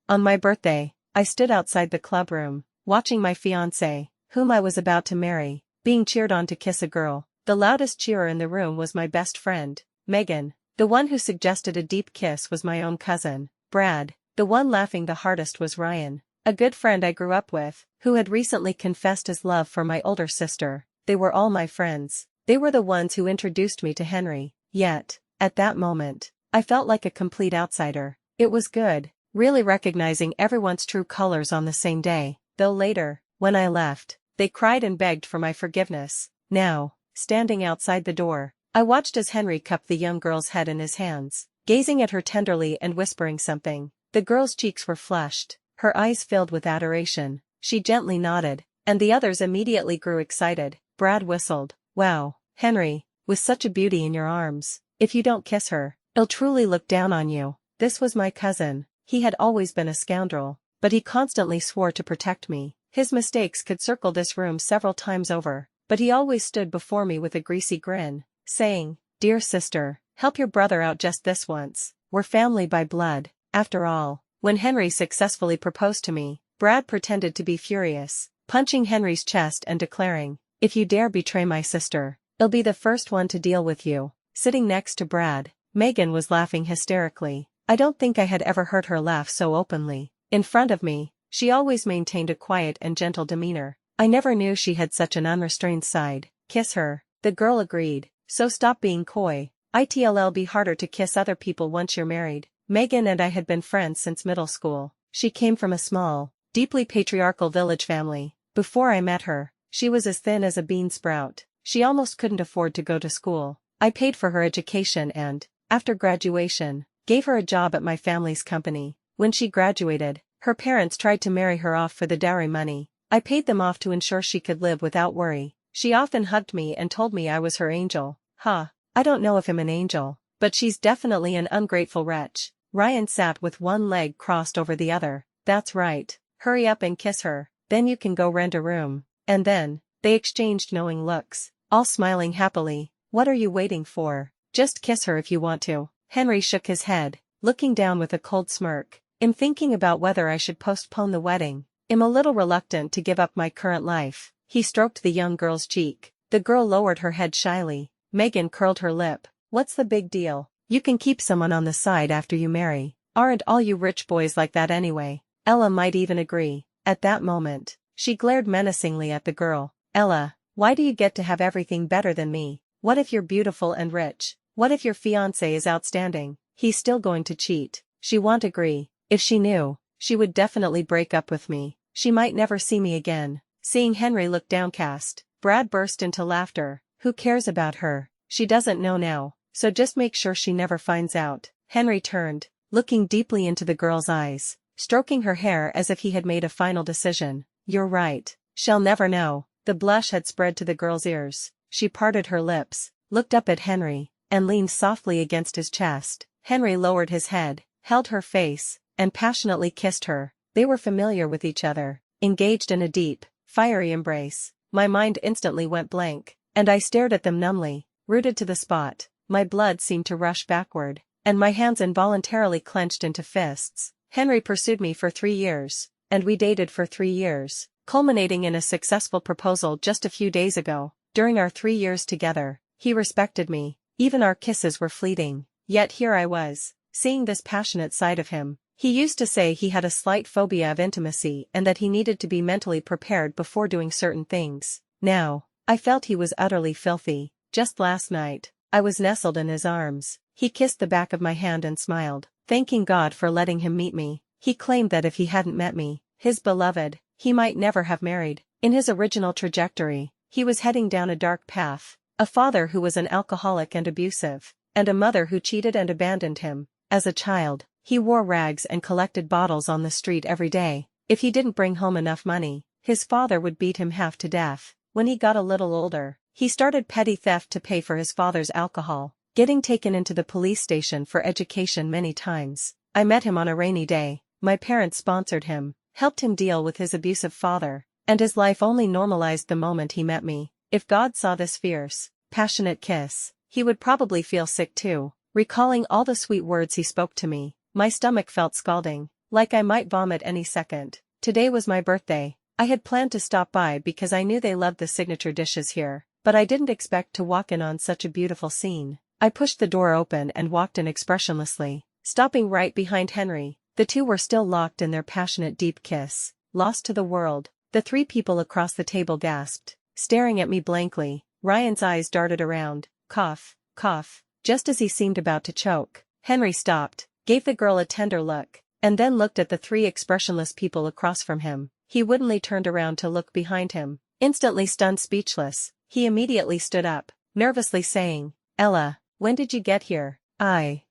On my birthday, I stood outside the clubroom, watching my fiancé, whom I was about to marry, being cheered on to kiss a girl. The loudest cheerer in the room was my best friend, Megan. The one who suggested a deep kiss was my own cousin, Brad. The one laughing the hardest was Ryan, a good friend I grew up with, who had recently confessed his love for my older sister. They were all my friends. They were the ones who introduced me to Henry. Yet, at that moment, I felt like a complete outsider. It was good, really recognizing everyone's true colors on the same day, though later, when I left, they cried and begged for my forgiveness. Now, standing outside the door, I watched as Henry cupped the young girl's head in his hands, gazing at her tenderly and whispering something. The girl's cheeks were flushed, her eyes filled with adoration. She gently nodded, and the others immediately grew excited. Brad whistled. Wow, Henry, with such a beauty in your arms, if you don't kiss her, he'll truly look down on you. This was my cousin. He had always been a scoundrel, but he constantly swore to protect me. His mistakes could circle this room several times over, but he always stood before me with a greasy grin, saying, "Dear sister, help your brother out just this once. We're family by blood." After all, when Henry successfully proposed to me, Brad pretended to be furious, punching Henry's chest and declaring, "If you dare betray my sister, I'll be the first one to deal with you." Sitting next to Brad, Megan was laughing hysterically. I don't think I had ever heard her laugh so openly. In front of me, she always maintained a quiet and gentle demeanor. I never knew she had such an unrestrained side. "Kiss her," the girl agreed, "so stop being coy. It'll be harder to kiss other people once you're married." Megan and I had been friends since middle school. She came from a small, deeply patriarchal village family. Before I met her, she was as thin as a bean sprout. She almost couldn't afford to go to school. I paid for her education and, after graduation, gave her a job at my family's company. When she graduated, her parents tried to marry her off for the dowry money. I paid them off to ensure she could live without worry. She often hugged me and told me I was her angel. I don't know if I'm an angel, but she's definitely an ungrateful wretch. Ryan sat with one leg crossed over the other. "That's right. Hurry up and kiss her, then you can go rent a room." And then, they exchanged knowing looks, all smiling happily. "What are you waiting for? Just kiss her if you want to." Henry shook his head, looking down with a cold smirk. "I'm thinking about whether I should postpone the wedding. I'm a little reluctant to give up my current life." He stroked the young girl's cheek. The girl lowered her head shyly. Megan curled her lip. "What's the big deal? You can keep someone on the side after you marry. Aren't all you rich boys like that anyway?" Ella might even agree. At that moment, she glared menacingly at the girl. "Ella, why do you get to have everything better than me? What if you're beautiful and rich? What if your fiancé is outstanding? He's still going to cheat." She won't agree. If she knew, she would definitely break up with me. She might never see me again. Seeing Henry look downcast, Brad burst into laughter. "Who cares about her? She doesn't know now, so just make sure she never finds out." Henry turned, looking deeply into the girl's eyes, stroking her hair as if he had made a final decision. "You're right. She'll never know." The blush had spread to the girl's ears. She parted her lips, looked up at Henry, and leaned softly against his chest. Henry lowered his head, held her face, and passionately kissed her. They were familiar with each other, engaged in a deep, fiery embrace. My mind instantly went blank, and I stared at them numbly, rooted to the spot. My blood seemed to rush backward, and my hands involuntarily clenched into fists. Henry pursued me for 3 years, and we dated for 3 years, culminating in a successful proposal just a few days ago. During our 3 years together, he respected me. Even our kisses were fleeting. Yet here I was, seeing this passionate side of him. He used to say he had a slight phobia of intimacy and that he needed to be mentally prepared before doing certain things. Now, I felt he was utterly filthy. Just last night, I was nestled in his arms. He kissed the back of my hand and smiled, thanking God for letting him meet me. He claimed that if he hadn't met me, his beloved, he might never have married. In his original trajectory, he was heading down a dark path. A father who was an alcoholic and abusive, and a mother who cheated and abandoned him. As a child, he wore rags and collected bottles on the street every day. If he didn't bring home enough money, his father would beat him half to death. When he got a little older, he started petty theft to pay for his father's alcohol, getting taken into the police station for education many times. I met him on a rainy day. My parents sponsored him, helped him deal with his abusive father, and his life only normalized the moment he met me. If God saw this fierce, passionate kiss, he would probably feel sick too. Recalling all the sweet words he spoke to me, my stomach felt scalding. like I might vomit any second. Today was my birthday. I had planned to stop by because I knew they loved the signature dishes here, but I didn't expect to walk in on such a beautiful scene. I pushed the door open and walked in expressionlessly, stopping right behind Henry. The two were still locked in their passionate deep kiss. Lost to the world. The three people across the table gasped, staring at me blankly. Ryan's eyes darted around. Cough, cough. Just as he seemed about to choke, Henry stopped, gave the girl a tender look, and then looked at the three expressionless people across from him. He woodenly turned around to look behind him. Instantly stunned speechless, he immediately stood up, nervously saying, "Ella, when did you get here?" I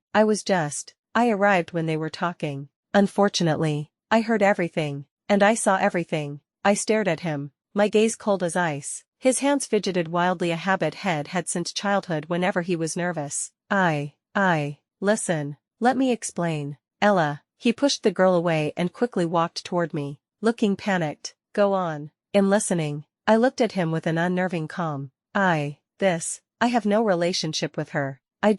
arrived when they were talking. Unfortunately, I heard everything, and I saw everything." I stared at him, my gaze cold as ice. His hands fidgeted wildly, a habit Head had since childhood whenever he was nervous. Listen, let me explain. Ella, he pushed the girl away and quickly walked toward me, looking panicked. Go on. In listening, I looked at him with an unnerving calm. I have no relationship with her. I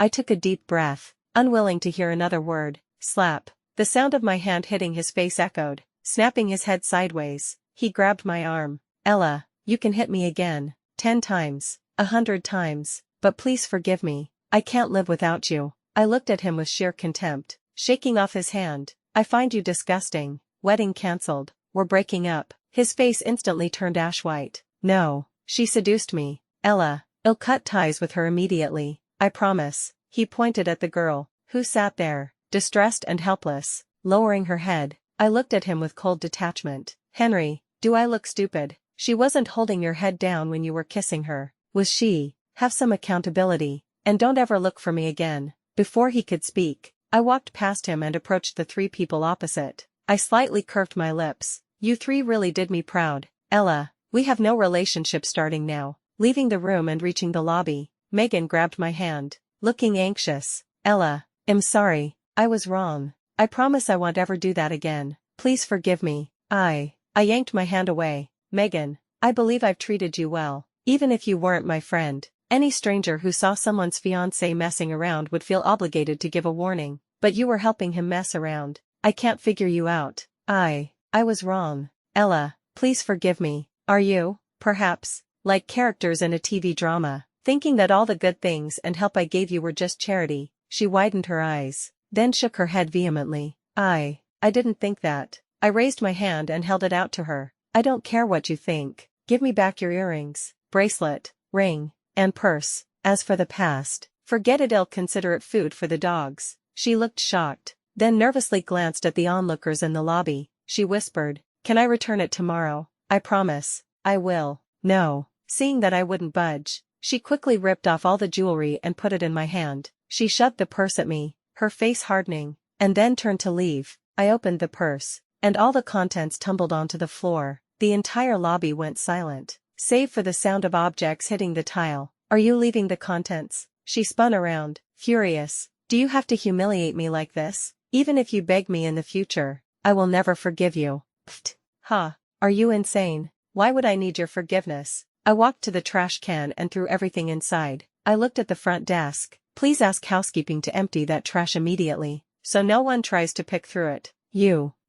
took a deep breath, unwilling to hear another word. Slap. The sound of my hand hitting his face echoed, snapping his head sideways. He grabbed my arm. Ella, you can hit me again, 10 times, 100 times, but please forgive me. I can't live without you. I looked at him with sheer contempt, shaking off his hand. I find you disgusting. Wedding cancelled. We're breaking up. His face instantly turned ash white. No, she seduced me. Ella, I'll cut ties with her immediately. I promise. He pointed at the girl, who sat there, distressed and helpless, lowering her head. I looked at him with cold detachment. Henry, do I look stupid? She wasn't holding your head down when you were kissing her, was she? Have some accountability, and don't ever look for me again. Before he could speak, I walked past him and approached the three people opposite. I slightly curved my lips. You three really did me proud. Ella, we have no relationship starting now. Leaving the room and reaching the lobby, Megan grabbed my hand, looking anxious. Ella, I'm sorry, I was wrong. I promise I won't ever do that again. Please forgive me. I yanked my hand away. Megan, I believe I've treated you well, even if you weren't my friend. Any stranger who saw someone's fiancé messing around would feel obligated to give a warning, but you were helping him mess around. I can't figure you out. I was wrong. Ella, please forgive me. Are you, perhaps, like characters in a TV drama, thinking that all the good things and help I gave you were just charity? She widened her eyes, then shook her head vehemently. I didn't think that. I raised my hand and held it out to her. I don't care what you think. Give me back your earrings, bracelet, ring, and purse. As for the past, forget it. I'll consider it food for the dogs. She looked shocked, then nervously glanced at the onlookers in the lobby. She whispered, "Can I return it tomorrow?" I promise. I will. No. Seeing that I wouldn't budge, she quickly ripped off all the jewelry and put it in my hand. She shoved the purse at me, her face hardening, and then turned to leave. I opened the purse, and all the contents tumbled onto the floor. The entire lobby went silent, save for the sound of objects hitting the tile. Are you leaving the contents? She spun around, furious. Do you have to humiliate me like this? Even if you beg me in the future, I will never forgive you. Pfft. Ha. Are you insane? Why would I need your forgiveness? I walked to the trash can and threw everything inside. I looked at the front desk. Please ask housekeeping to empty that trash immediately, so no one tries to pick through it.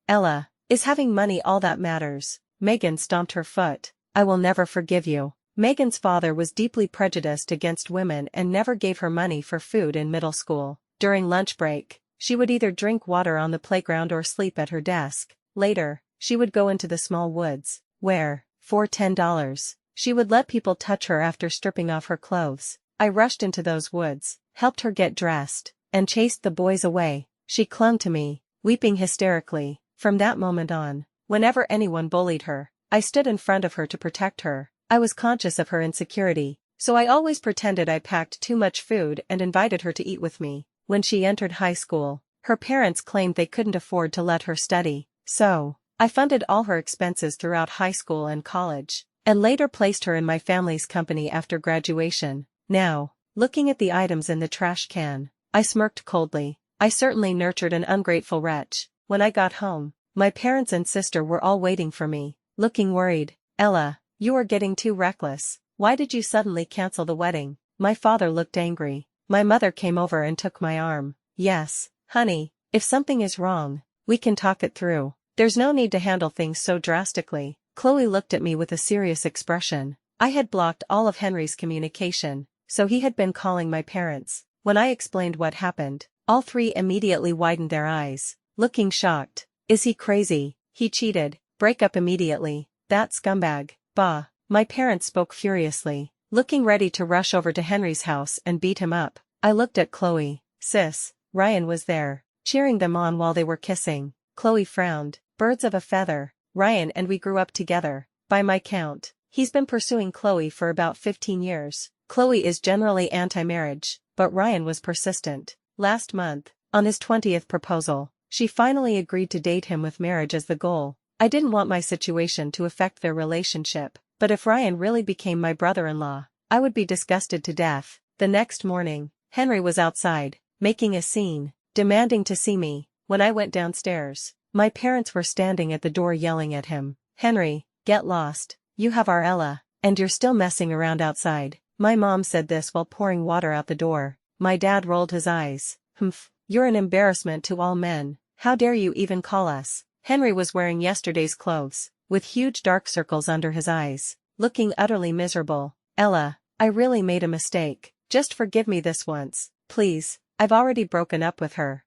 Ella, is having money all that matters? Megan stomped her foot. I will never forgive you. Megan's father was deeply prejudiced against women and never gave her money for food in middle school. During lunch break, she would either drink water on the playground or sleep at her desk. Later, she would go into the small woods, where, for $10, she would let people touch her after stripping off her clothes. I rushed into those woods, helped her get dressed, and chased the boys away. She clung to me, weeping hysterically. From that moment on, whenever anyone bullied her, I stood in front of her to protect her. I was conscious of her insecurity, so I always pretended I packed too much food and invited her to eat with me. When she entered high school, her parents claimed they couldn't afford to let her study, so I funded all her expenses throughout high school and college, and later placed her in my family's company after graduation. Now, looking at the items in the trash can, I smirked coldly. I certainly nurtured an ungrateful wretch. When I got home, my parents and sister were all waiting for me, looking worried. Ella, you are getting too reckless. Why did you suddenly cancel the wedding? My father looked angry. My mother came over and took my arm. Yes, honey, if something is wrong, We can talk it through. There's no need to handle things so drastically. Chloe looked at me with a serious expression. I had blocked all of Henry's communication, so he had been calling my parents. When I explained what happened, all three immediately widened their eyes, looking shocked. Is he crazy? He cheated. Break up immediately. That scumbag. Bah. My parents spoke furiously, looking ready to rush over to Henry's house and beat him up. I looked at Chloe. Sis, Ryan was there, cheering them on while they were kissing. Chloe frowned. Birds of a feather. Ryan and we grew up together. By my count, he's been pursuing Chloe for about 15 years. Chloe is generally anti-marriage, but Ryan was persistent. Last month, on his 20th proposal, she finally agreed to date him with marriage as the goal. I didn't want my situation to affect their relationship, but if Ryan really became my brother-in-law, I would be disgusted to death. The next morning, Henry was outside, making a scene, demanding to see me. When I went downstairs, my parents were standing at the door yelling at him. Henry, get lost. You have our Ella, and you're still messing around outside. My mom said this while pouring water out the door. My dad rolled his eyes. Humph, you're an embarrassment to all men. How dare you even call us? Henry was wearing yesterday's clothes, with huge dark circles under his eyes, looking utterly miserable. Ella, I really made a mistake. Just forgive me this once, please. I've already broken up with her.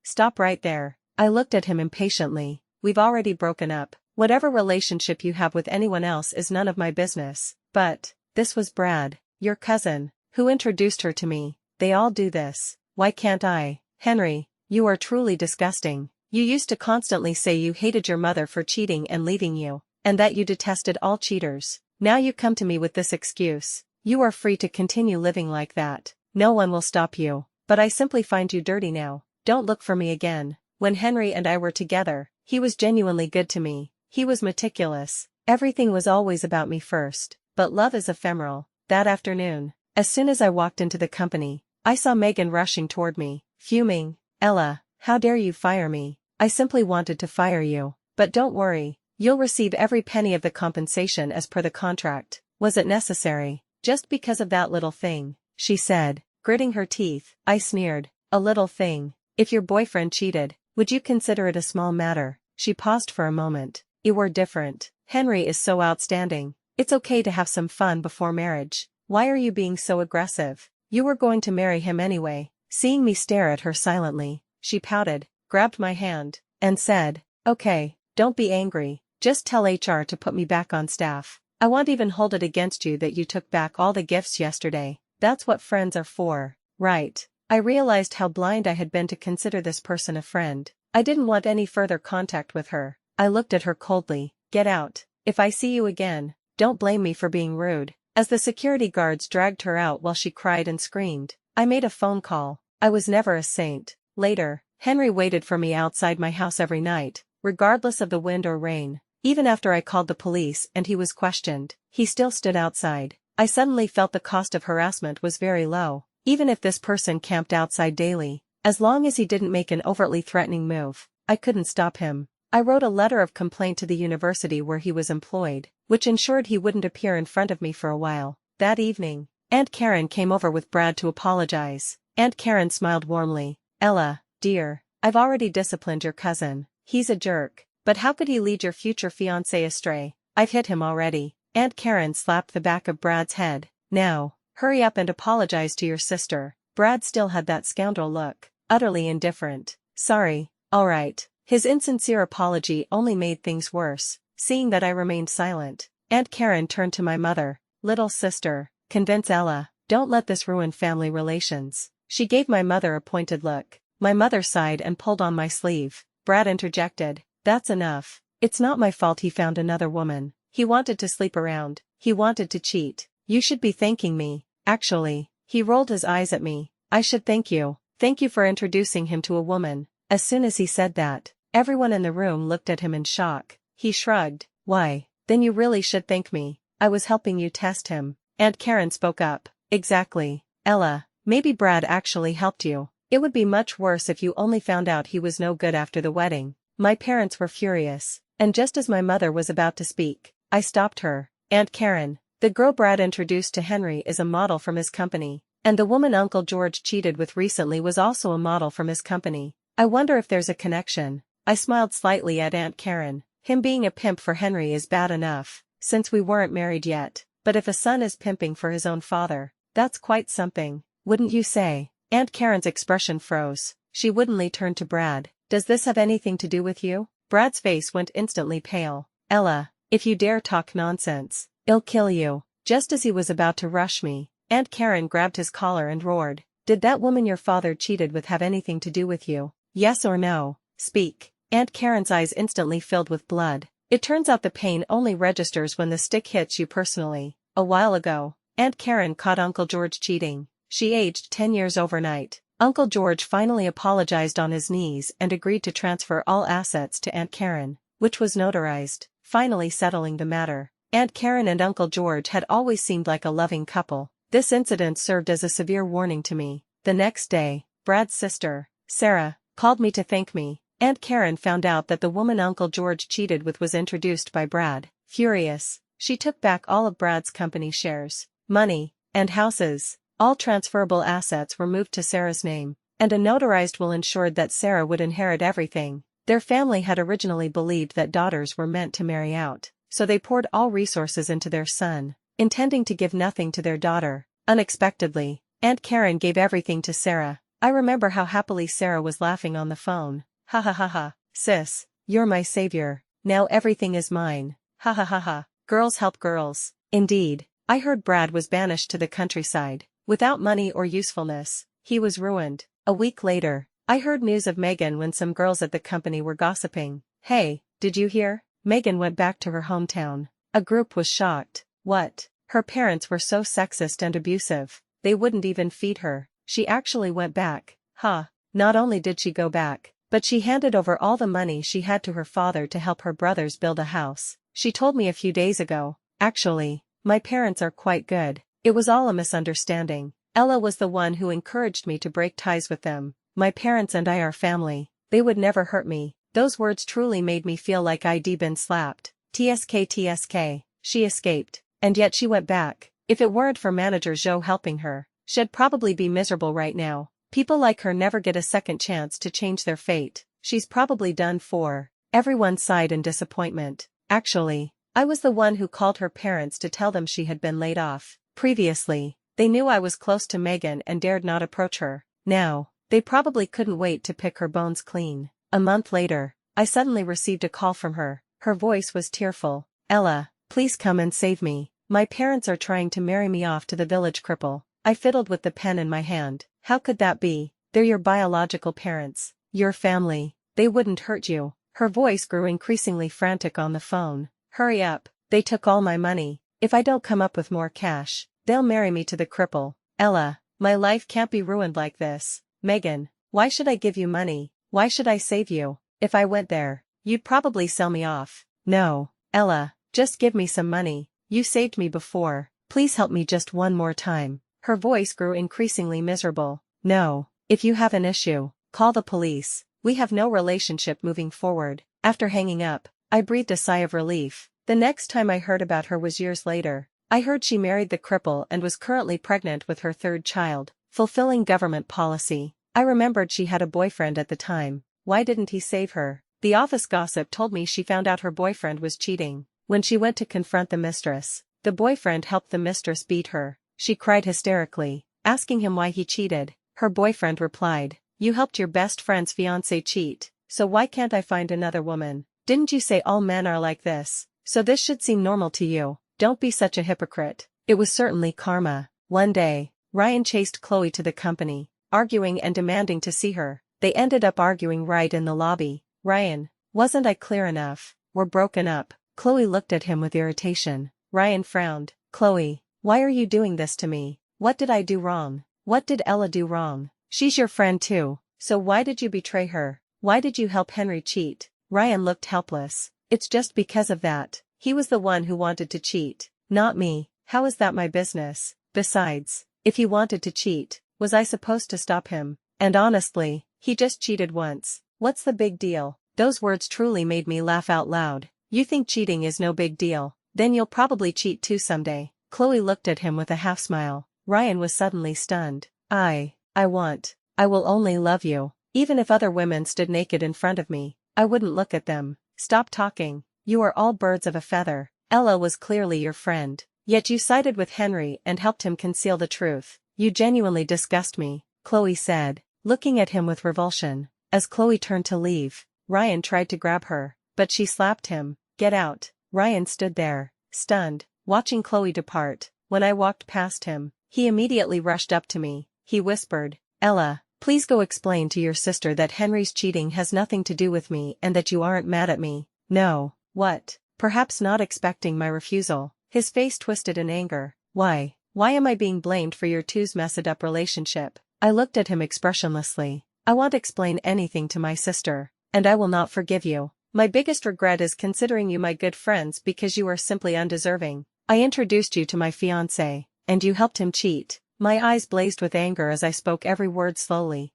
Stop right there. I looked at him impatiently. We've already broken up. Whatever relationship you have with anyone else is none of my business. But, this was Brad, your cousin, who introduced her to me. They all do this. Why can't I? Henry, you are truly disgusting. You used to constantly say you hated your mother for cheating and leaving you, and that you detested all cheaters. Now you come to me with this excuse. You are free to continue living like that. No one will stop you. But I simply find you dirty now. Don't look for me again. When Henry and I were together, he was genuinely good to me. He was meticulous. Everything was always about me first. But love is ephemeral. That afternoon, as soon as I walked into the company, I saw Megan rushing toward me, fuming. Ella, how dare you fire me? I simply wanted to fire you. But don't worry, you'll receive every penny of the compensation as per the contract. Was it necessary? Just because of that little thing, she said, gritting her teeth. I sneered. A little thing. If your boyfriend cheated, would you consider it a small matter? She paused for a moment. It were different. Henry is so outstanding. It's okay to have some fun before marriage. Why are you being so aggressive? You were going to marry him anyway. Seeing me stare at her silently, she pouted, grabbed my hand, and said, okay, don't be angry. Just tell HR to put me back on staff. I won't even hold it against you that you took back all the gifts yesterday. That's what friends are for, right? I realized how blind I had been to consider this person a friend. I didn't want any further contact with her. I looked at her coldly. Get out. If I see you again, don't blame me for being rude. As the security guards dragged her out while she cried and screamed, I made a phone call. I was never a saint. Later, Henry waited for me outside my house every night, regardless of the wind or rain. Even after I called the police and he was questioned, he still stood outside. I suddenly felt the cost of harassment was very low. Even if this person camped outside daily, as long as he didn't make an overtly threatening move, I couldn't stop him. I wrote a letter of complaint to the university where he was employed, which ensured he wouldn't appear in front of me for a while. That evening, Aunt Karen came over with Brad to apologize. Aunt Karen smiled warmly. Ella, dear, I've already disciplined your cousin. He's a jerk. But how could he lead your future fiancé astray? I've hit him already. Aunt Karen slapped the back of Brad's head. Now, hurry up and apologize to your sister. Brad still had that scoundrel look, utterly indifferent. Sorry, alright. His insincere apology only made things worse. Seeing that I remained silent, Aunt Karen turned to my mother. Little sister, convince Ella, don't let this ruin family relations. She gave my mother a pointed look. My mother sighed and pulled on my sleeve. Brad interjected. That's enough. It's not my fault he found another woman. He wanted to sleep around. He wanted to cheat. You should be thanking me. Actually, he rolled his eyes at me. I should thank you. Thank you for introducing him to a woman. As soon as he said that, everyone in the room looked at him in shock. He shrugged. Why, then you really should thank me. I was helping you test him. Aunt Karen spoke up. Exactly. Ella, maybe Brad actually helped you. It would be much worse if you only found out he was no good after the wedding. My parents were furious, and just as my mother was about to speak, I stopped her. Aunt Karen, the girl Brad introduced to Henry is a model from his company, and the woman Uncle George cheated with recently was also a model from his company. I wonder if there's a connection. I smiled slightly at Aunt Karen. Him being a pimp for Henry is bad enough, since we weren't married yet, but if a son is pimping for his own father, that's quite something, wouldn't you say? Aunt Karen's expression froze. She woodenly turned to Brad. Does this have anything to do with you? Brad's face went instantly pale. Ella, if you dare talk nonsense, I'll kill you. Just as he was about to rush me, Aunt Karen grabbed his collar and roared. Did that woman your father cheated with have anything to do with you? Yes or no? Speak. Aunt Karen's eyes instantly filled with blood. It turns out the pain only registers when the stick hits you personally. A while ago, Aunt Karen caught Uncle George cheating. She aged 10 years overnight. Uncle George finally apologized on his knees and agreed to transfer all assets to Aunt Karen, which was notarized, finally settling the matter. Aunt Karen and Uncle George had always seemed like a loving couple. This incident served as a severe warning to me. The next day, Brad's sister, Sarah, called me to thank me. Aunt Karen found out that the woman Uncle George cheated with was introduced by Brad. Furious, she took back all of Brad's company shares, money, and houses. All transferable assets were moved to Sarah's name, and a notarized will ensured that Sarah would inherit everything. Their family had originally believed that daughters were meant to marry out, so they poured all resources into their son, intending to give nothing to their daughter. Unexpectedly, Aunt Karen gave everything to Sarah. I remember how happily Sarah was laughing on the phone. Ha ha ha ha, sis, you're my savior, now everything is mine. Ha ha ha ha, girls help girls. Indeed, I heard Brad was banished to the countryside. Without money or usefulness, he was ruined. A week later, I heard news of Megan when some girls at the company were gossiping. Hey, did you hear? Megan went back to her hometown. A group was shocked. What? Her parents were so sexist and abusive, they wouldn't even feed her. She actually went back. Huh. Not only did she go back, but she handed over all the money she had to her father to help her brothers build a house. She told me a few days ago. Actually, my parents are quite good. It was all a misunderstanding. Ella was the one who encouraged me to break ties with them. My parents and I are family. They would never hurt me. Those words truly made me feel like I'd been slapped. TSK. She escaped. And yet she went back. If it weren't for manager Joe helping her, she'd probably be miserable right now. People like her never get a second chance to change their fate. She's probably done for. Everyone sighed in disappointment. Actually, I was the one who called her parents to tell them she had been laid off. Previously, they knew I was close to Megan and dared not approach her. Now, they probably couldn't wait to pick her bones clean. A month later, I suddenly received a call from her. Her voice was tearful. Ella, please come and save me. My parents are trying to marry me off to the village cripple. I fiddled with the pen in my hand. How could that be? They're your biological parents. Your family. They wouldn't hurt you. Her voice grew increasingly frantic on the phone. Hurry up. They took all my money. If I don't come up with more cash, they'll marry me to the cripple. Ella, my life can't be ruined like this. Megan, why should I give you money? Why should I save you? If I went there, you'd probably sell me off. No, Ella, just give me some money. You saved me before. Please help me just one more time. Her voice grew increasingly miserable. No, if you have an issue, call the police. We have no relationship moving forward. After hanging up, I breathed a sigh of relief. The next time I heard about her was years later. I heard she married the cripple and was currently pregnant with her third child, fulfilling government policy. I remembered she had a boyfriend at the time. Why didn't he save her? The office gossip told me she found out her boyfriend was cheating. When she went to confront the mistress, the boyfriend helped the mistress beat her. She cried hysterically, asking him why he cheated. Her boyfriend replied, "You helped your best friend's fiancé cheat, so why can't I find another woman? Didn't you say all men are like this? So this should seem normal to you. Don't be such a hypocrite." It was certainly karma. One day, Ryan chased Chloe to the company, arguing and demanding to see her. They ended up arguing right in the lobby. Ryan, wasn't I clear enough? We're broken up. Chloe looked at him with irritation. Ryan frowned. Chloe, why are you doing this to me? What did I do wrong? What did Ella do wrong? She's your friend too, so why did you betray her? Why did you help Henry cheat? Ryan looked helpless. It's just because of that. He was the one who wanted to cheat, not me. How is that my business? Besides, if he wanted to cheat, was I supposed to stop him? And honestly, he just cheated once. What's the big deal? Those words truly made me laugh out loud. You think cheating is no big deal? Then you'll probably cheat too someday. Chloe looked at him with a half smile. Ryan was suddenly stunned. I will only love you. Even if other women stood naked in front of me, I wouldn't look at them. Stop talking. You are all birds of a feather. Ella was clearly your friend. Yet you sided with Henry and helped him conceal the truth. You genuinely disgust me, Chloe said, looking at him with revulsion. As Chloe turned to leave, Ryan tried to grab her, but she slapped him. Get out. Ryan stood there, stunned, watching Chloe depart. When I walked past him, he immediately rushed up to me. He whispered, Ella, please go explain to your sister that Henry's cheating has nothing to do with me and that you aren't mad at me. No. What? Perhaps not expecting my refusal, his face twisted in anger. Why am I being blamed for your two's messed up relationship? I looked at him expressionlessly. I won't explain anything to my sister, and I will not forgive you. My biggest regret is considering you my good friends because you are simply undeserving. I introduced you to my fiancé, and you helped him cheat. My eyes blazed with anger as I spoke every word slowly.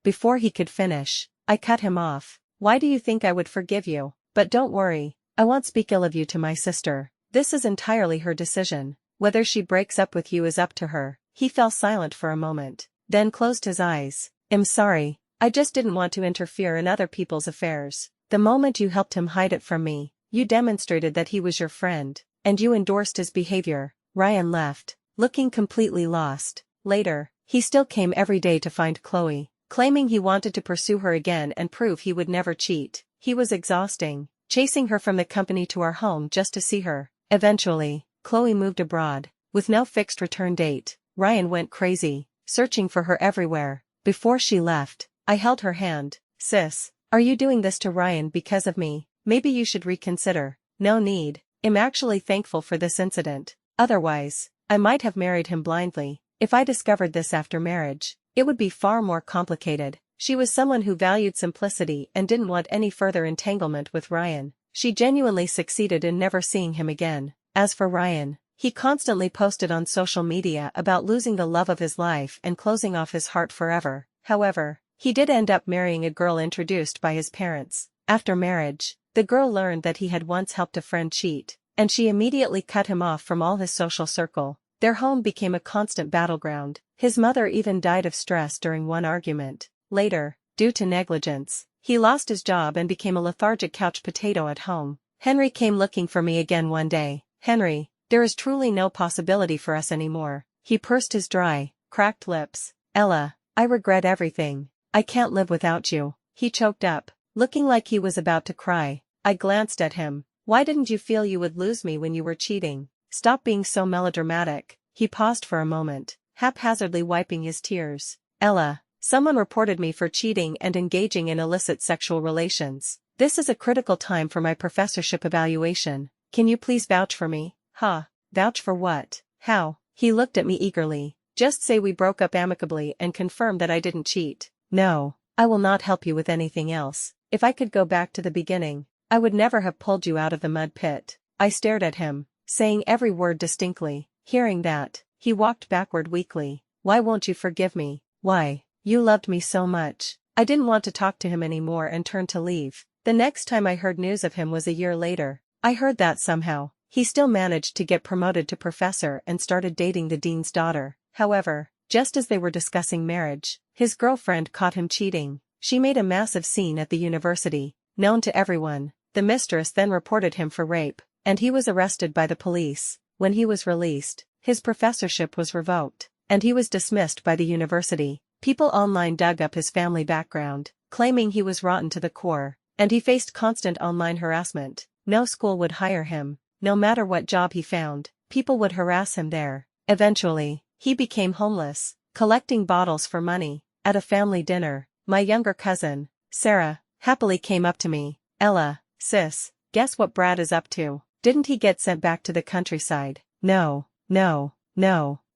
Before he could finish, I cut him off. Why do you think I would forgive you? But don't worry, I won't speak ill of you to my sister. This is entirely her decision. Whether she breaks up with you is up to her. He fell silent for a moment, then closed his eyes. I'm sorry, I just didn't want to interfere in other people's affairs. The moment you helped him hide it from me, you demonstrated that he was your friend, and you endorsed his behavior. Ryan left, looking completely lost. Later, he still came every day to find Chloe, claiming he wanted to pursue her again and prove he would never cheat. He was exhausting, chasing her from the company to our home just to see her. Eventually, Chloe moved abroad, with no fixed return date. Ryan went crazy, searching for her everywhere. Before she left, I held her hand. Sis, are you doing this to Ryan because of me? Maybe you should reconsider. No need. I'm actually thankful for this incident. Otherwise, I might have married him blindly. If I discovered this after marriage, it would be far more complicated. She was someone who valued simplicity and didn't want any further entanglement with Ryan. She genuinely succeeded in never seeing him again. As for Ryan, he constantly posted on social media about losing the love of his life and closing off his heart forever. However, he did end up marrying a girl introduced by his parents. After marriage, the girl learned that he had once helped a friend cheat, and she immediately cut him off from all his social circle. Their home became a constant battleground. His mother even died of stress during one argument. Later, due to negligence, he lost his job and became a lethargic couch potato at home. Henry came looking for me again one day. Henry, there is truly no possibility for us anymore. He pursed his dry, cracked lips. Ella, I regret everything. I can't live without you. He choked up, looking like he was about to cry. I glanced at him. Why didn't you feel you would lose me when you were cheating? Stop being so melodramatic. He paused for a moment, haphazardly wiping his tears. Ella, someone reported me for cheating and engaging in illicit sexual relations. This is a critical time for my professorship evaluation. Can you please vouch for me? Huh? Vouch for what? How? He looked at me eagerly. Just say we broke up amicably and confirm that I didn't cheat. No, I will not help you with anything else. If I could go back to the beginning, I would never have pulled you out of the mud pit. I stared at him, saying every word distinctly. Hearing that, he walked backward weakly. Why won't you forgive me? Why? You loved me so much. I didn't want to talk to him anymore and turned to leave. The next time I heard news of him was a year later. I heard that somehow he still managed to get promoted to professor and started dating the dean's daughter. However, just as they were discussing marriage, his girlfriend caught him cheating. She made a massive scene at the university, known to everyone. The mistress then reported him for rape, and he was arrested by the police. When he was released, his professorship was revoked, and he was dismissed by the university. People online dug up his family background, claiming he was rotten to the core, and he faced constant online harassment. No school would hire him. No matter what job he found, people would harass him there. Eventually, he became homeless, collecting bottles for money. At a family dinner, my younger cousin, Sarah, happily came up to me. Ella, sis, guess what Brad is up to? Didn't he get sent back to the countryside? No.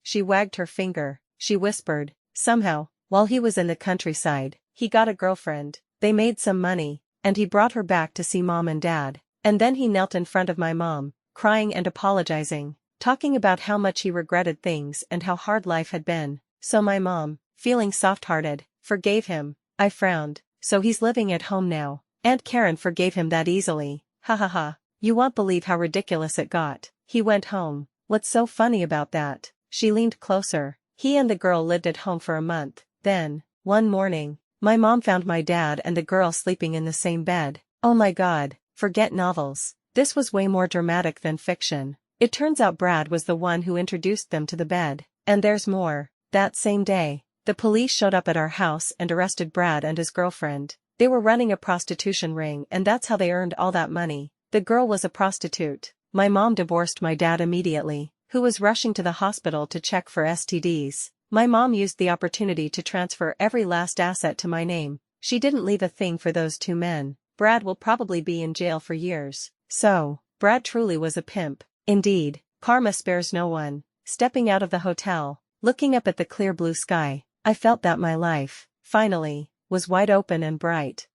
She wagged her finger. She whispered, somehow, while he was in the countryside, he got a girlfriend. They made some money, and he brought her back to see mom and dad. And then he knelt in front of my mom, crying and apologizing, talking about how much he regretted things and how hard life had been. So my mom, feeling soft-hearted, forgave him. I frowned. So he's living at home now. Aunt Karen forgave him that easily. Ha ha ha. You won't believe how ridiculous it got. He went home. What's so funny about that? She leaned closer. He and the girl lived at home for a month. Then, one morning, My mom found my dad and the girl sleeping in the same bed. Oh my god, forget novels. This was way more dramatic than fiction. It turns out Brad was the one who introduced them to the bed. And there's more. That same day, the police showed up at our house and arrested Brad and his girlfriend. They were running a prostitution ring and that's how they earned all that money. The girl was a prostitute. My mom divorced my dad immediately, who was rushing to the hospital to check for STDs. My mom used the opportunity to transfer every last asset to my name. She didn't leave a thing for those two men. Brad will probably be in jail for years. So, Brad truly was a pimp. Indeed, karma spares no one. Stepping out of the hotel, looking up at the clear blue sky, I felt that my life, finally, was wide open and bright.